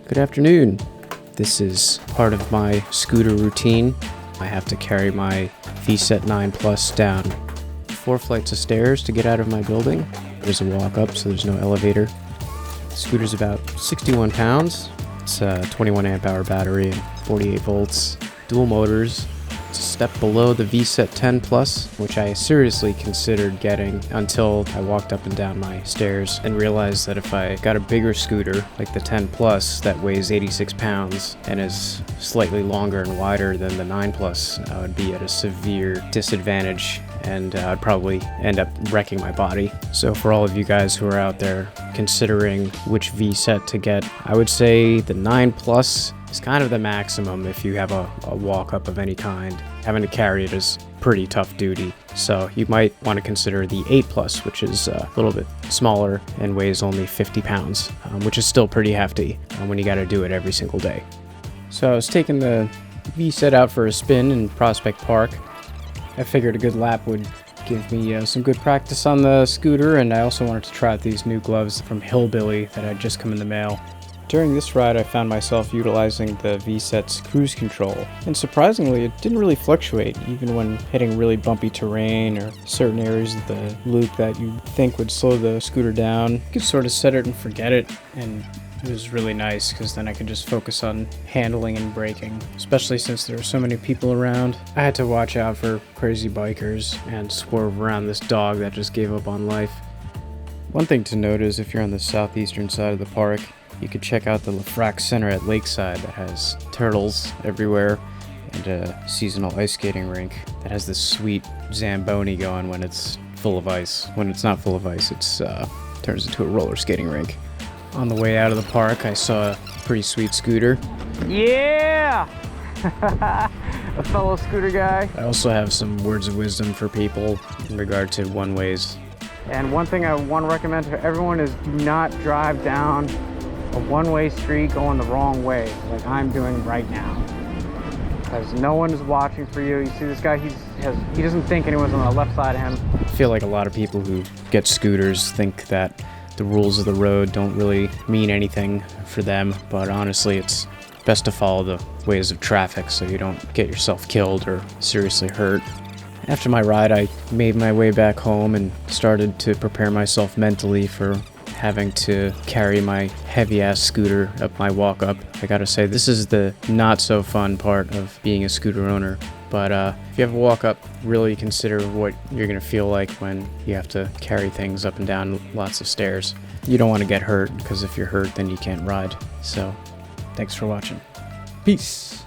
Good afternoon. This is part of my scooter routine. I have to carry my VSett9 Plus down 4 flights of stairs to get out of my building. There's a walk up, so there's no elevator. The scooter's about 61 pounds. It's a 21 amp hour battery and 48 volts, dual motors. It's a step below the VSett10 Plus, which I seriously considered getting until I walked up and down my stairs and realized that if I got a bigger scooter, like the 10 Plus, that weighs 86 pounds and is slightly longer and wider than the 9 Plus, I would be at a severe disadvantage and I'd probably end up wrecking my body. So for all of you guys who are out there considering which VSett to get, I would say the 9 Plus is kind of the maximum if you have a walk-up of any kind. Having to carry it is pretty tough duty. So you might want to consider the 8 Plus, which is a little bit smaller and weighs only 50 pounds, which is still pretty hefty when you got to do it every single day. So I was taking the VSett out for a spin in Prospect Park. I figured a good lap would give me some good practice on the scooter, and I also wanted to try out these new gloves from Hillbilly that had just come in the mail. During this ride, I found myself utilizing the VSett's cruise control, and surprisingly, it didn't really fluctuate, even when hitting really bumpy terrain or certain areas of the loop that you'd think would slow the scooter down. You could sort of set it and forget it, and it was really nice because then I could just focus on handling and braking, especially since there were so many people around. I had to watch out for crazy bikers and swerve around this dog that just gave up on life. One thing to note is if you're on the southeastern side of the park, you could check out the Lafrac Center at Lakeside that has turtles everywhere and a seasonal ice skating rink that has this sweet Zamboni going when it's full of ice. When it's not full of ice, it turns into a roller skating rink. On the way out of the park, I saw a pretty sweet scooter. Yeah! A fellow scooter guy. I also have some words of wisdom for people in regard to one-ways. And one thing I want to recommend to everyone is do not drive down a one-way street going the wrong way, like I'm doing right now. Because no one is watching for you. You see this guy, he doesn't think anyone's on the left side of him. I feel like a lot of people who get scooters think that the rules of the road don't really mean anything for them, but honestly, it's best to follow the ways of traffic so you don't get yourself killed or seriously hurt. After my ride, I made my way back home and started to prepare myself mentally for having to carry my heavy-ass scooter up my walk-up. I gotta say, this is the not-so-fun part of being a scooter owner. But if you have a walk-up, really consider what you're gonna feel like when you have to carry things up and down lots of stairs. You don't want to get hurt, because if you're hurt, then you can't ride. So, thanks for watching. Peace!